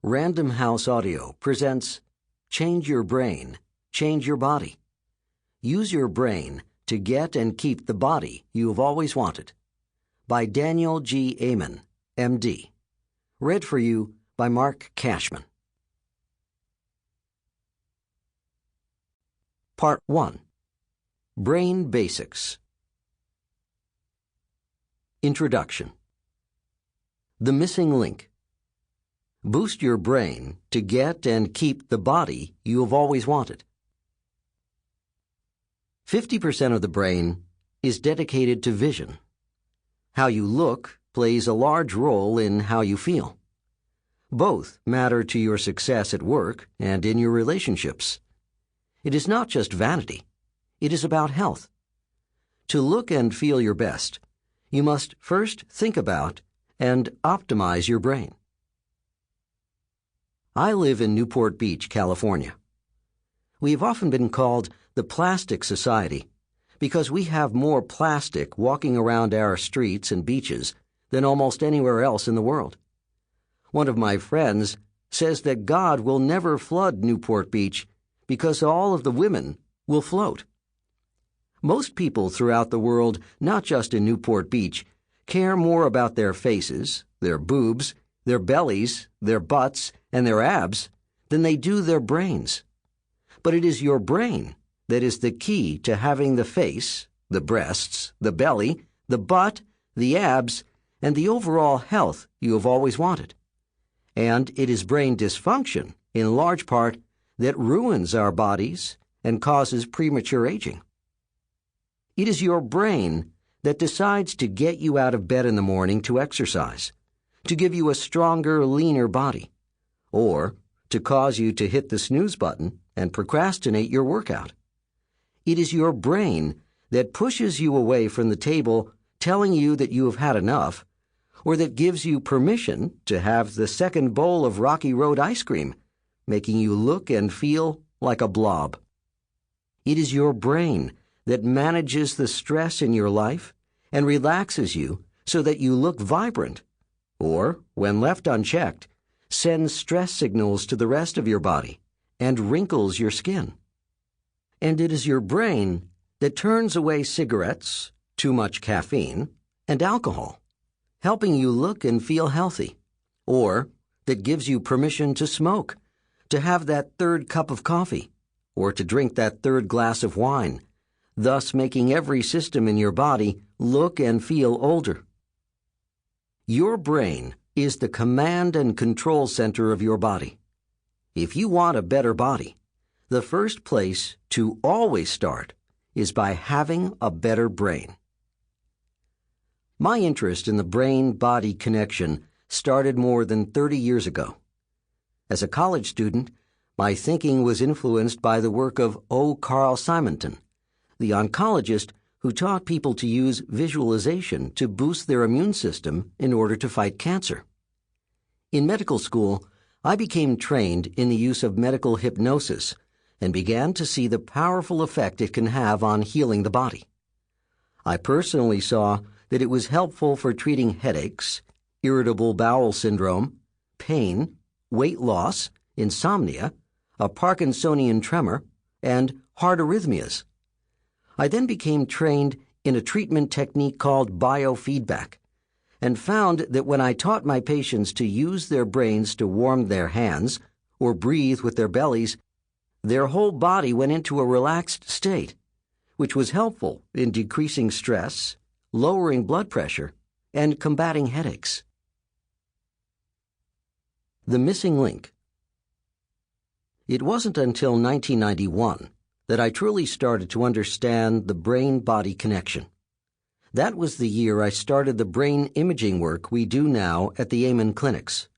Random House Audio presents Change Your Brain, Change Your Body. Use your brain to get and keep the body you have always wanted. By Daniel G. Amen, M.D. Read for you by Marc Cashman. Part 1. Brain Basics. Introduction. The missing link. Boost your brain to get and keep the body you have always wanted. 50% of the brain is dedicated to vision. How you look plays a large role in how you feel. Both matter to your success at work and in your relationships. It is not just vanity. It is about health. To look and feel your best, you must first think about and optimize your brain. I live in Newport Beach, California. We have often been called the Plastic Society because we have more plastic walking around our streets and beaches than almost anywhere else in the world. One of my friends says that God will never flood Newport Beach because all of the women will float. Most people throughout the world, not just in Newport Beach, care more about their faces, their boobs, their bellies, their butts, and their abs than they do their brains. But it is your brain that is the key to having the face, the breasts, the belly, the butt, the abs, and the overall health you have always wanted. And it is brain dysfunction, in large part, that ruins our bodies and causes premature aging. It is your brain that decides to get you out of bed in the morning to exercise, to give you a stronger, leaner body, or to cause you to hit the snooze button and procrastinate your workout. It is your brain that pushes you away from the table telling you that you have had enough, or that gives you permission to have the second bowl of Rocky Road ice cream, making you look and feel like a blob. It is your brain that manages the stress in your life and relaxes you so that you look vibrant, or, when left unchecked, sends stress signals to the rest of your body and wrinkles your skin. And it is your brain that turns away cigarettes, too much caffeine, and alcohol, helping you look and feel healthy, or that gives you permission to smoke, to have that third cup of coffee, or to drink that third glass of wine, thus making every system in your body look and feel older. Your brain is the command and control center of your body. If you want a better body, the first place to always start is by having a better brain. My interest in the brain-body connection started more than 30 years ago. As a college student, my thinking was influenced by the work of O. Carl Simonton, the oncologist who taught people to use visualization to boost their immune system in order to fight cancer. In medical school, I became trained in the use of medical hypnosis and began to see the powerful effect it can have on healing the body. I personally saw that it was helpful for treating headaches, irritable bowel syndrome, pain, weight loss, insomnia, a Parkinsonian tremor, and heart arrhythmias. I then became trained in a treatment technique called biofeedback and found that when I taught my patients to use their brains to warm their hands or breathe with their bellies, their whole body went into a relaxed state, which was helpful in decreasing stress, lowering blood pressure, and combating headaches. The missing link. It wasn't until 1991 that I truly started to understand the brain-body connection. That was the year I started the brain imaging work we do now at the Amen clinics.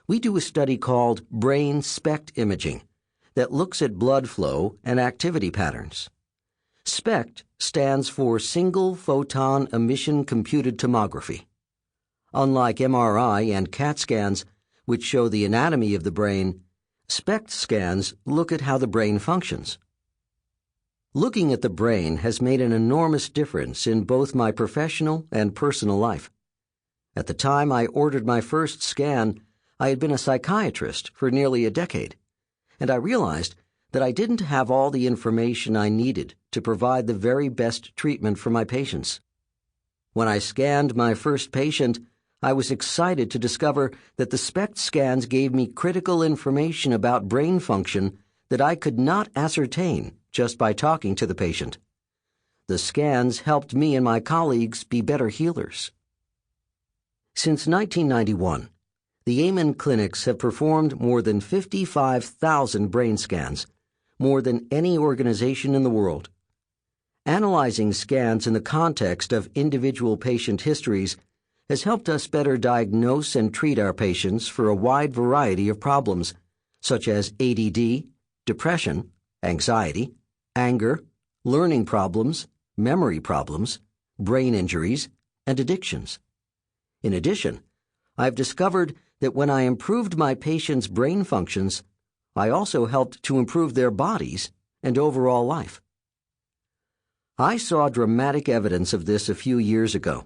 We do a study called brain SPECT imaging that looks at blood flow and activity patterns. SPECT stands for Single Photon Emission Computed Tomography. Unlike MRI and CAT scans, which show the anatomy of the brain, SPECT scans look at how the brain functions. Looking at the brain has made an enormous difference in both my professional and personal life. At the time I ordered my first scan, I had been a psychiatrist for nearly a decade, and I realized that I didn't have all the information I needed to provide the very best treatment for my patients. When I scanned my first patient, I was excited to discover that the SPECT scans gave me critical information about brain function that I could not ascertain just by talking to the patient. The scans helped me and my colleagues be better healers. Since 1991, the Amen clinics have performed more than 55,000 brain scans, more than any organization in the world. Analyzing scans in the context of individual patient histories has helped us better diagnose and treat our patients for a wide variety of problems, such as ADD, depression, anxiety, anger, learning problems, memory problems, brain injuries, and addictions. In addition, I've discovered that when I improved my patients' brain functions, I also helped to improve their bodies and overall life. I saw dramatic evidence of this a few years ago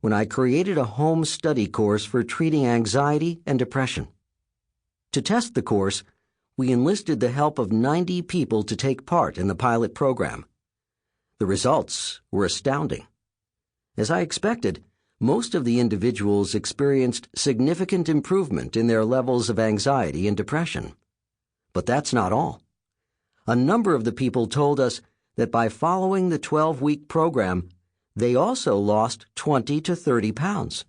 when I created a home study course for treating anxiety and depression. To test the course, we enlisted the help of 90 people to take part in the pilot program. The results were astounding. As I expected, most of the individuals experienced significant improvement in their levels of anxiety and depression. But that's not all. A number of the people told us that by following the 12-week program, they also lost 20 to 30 pounds.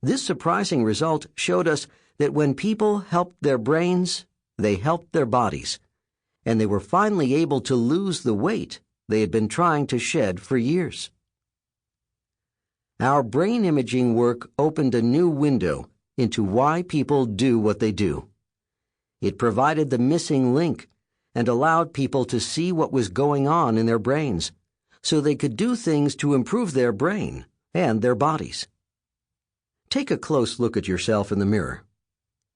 This surprising result showed us that when people helped their brains, they helped their bodies, and they were finally able to lose the weight they had been trying to shed for years. Our brain imaging work opened a new window into why people do what they do. It provided the missing link and allowed people to see what was going on in their brains, so they could do things to improve their brain and their bodies. Take a close look at yourself in the mirror.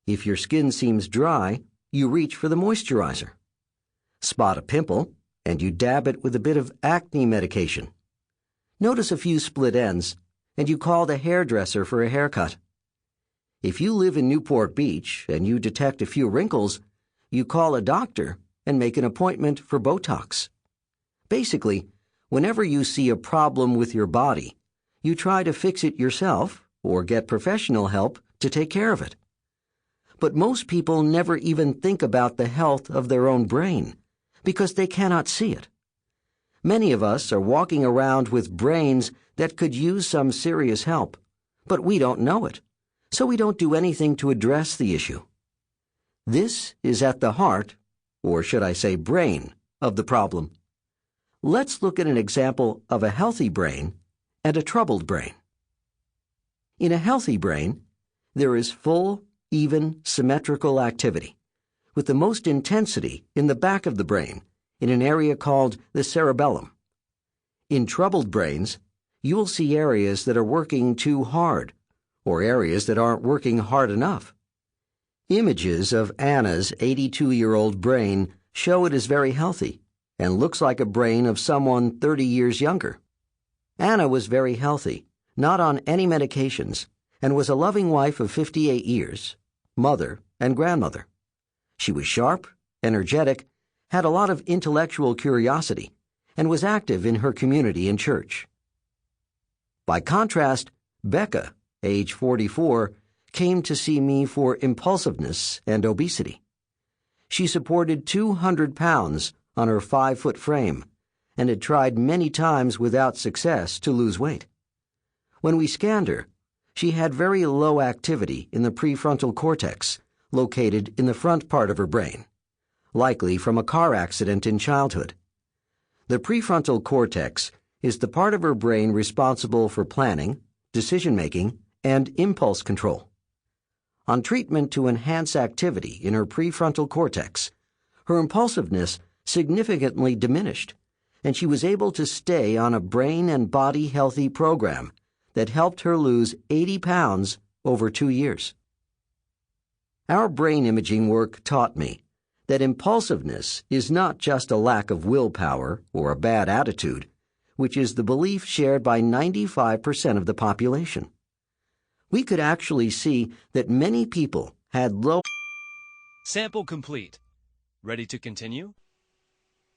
If your skin seems dry, you reach for the moisturizer. Spot a pimple, and you dab it with a bit of acne medication. Notice a few split ends, and you call the hairdresser for a haircut. If you live in Newport Beach and you detect a few wrinkles, you call a doctor and make an appointment for Botox. Basically, whenever you see a problem with your body, you try to fix it yourself or get professional help to take care of it. But most people never even think about the health of their own brain because they cannot see it. Many of us are walking around with brains that could use some serious help, but we don't know it, so we don't do anything to address the issue. This is at the heart, or should I say brain, of the problem. Let's look at an example of a healthy brain and a troubled brain. In a healthy brain, there is full, even, symmetrical activity, with the most intensity in the back of the brain, in an area called the cerebellum. In troubled brains, you will see areas that are working too hard, or areas that aren't working hard enough. Images of Anna's 82-year-old brain show it is very healthy and looks like a brain of someone 30 years younger. Anna was very healthy, not on any medications, and was a loving wife of 58 years, mother and grandmother. She was sharp, energetic, had a lot of intellectual curiosity, and was active in her community and church. By contrast, Becca, age 44, came to see me for impulsiveness and obesity. She supported 200 pounds on her 5-foot frame and had tried many times without success to lose weight. When we scanned her, she had very low activity in the prefrontal cortex, located in the front part of her brain, likely from a car accident in childhood. The prefrontal cortex is the part of her brain responsible for planning, decision-making, and impulse control. On treatment to enhance activity in her prefrontal cortex, her impulsiveness significantly diminished, and she was able to stay on a brain and body healthy program that helped her lose 80 pounds over 2 years. Our brain imaging work taught me that impulsiveness is not just a lack of willpower or a bad attitude, which is the belief shared by 95% of the population. we could actually see that many people had low. Sample complete. Ready to continue?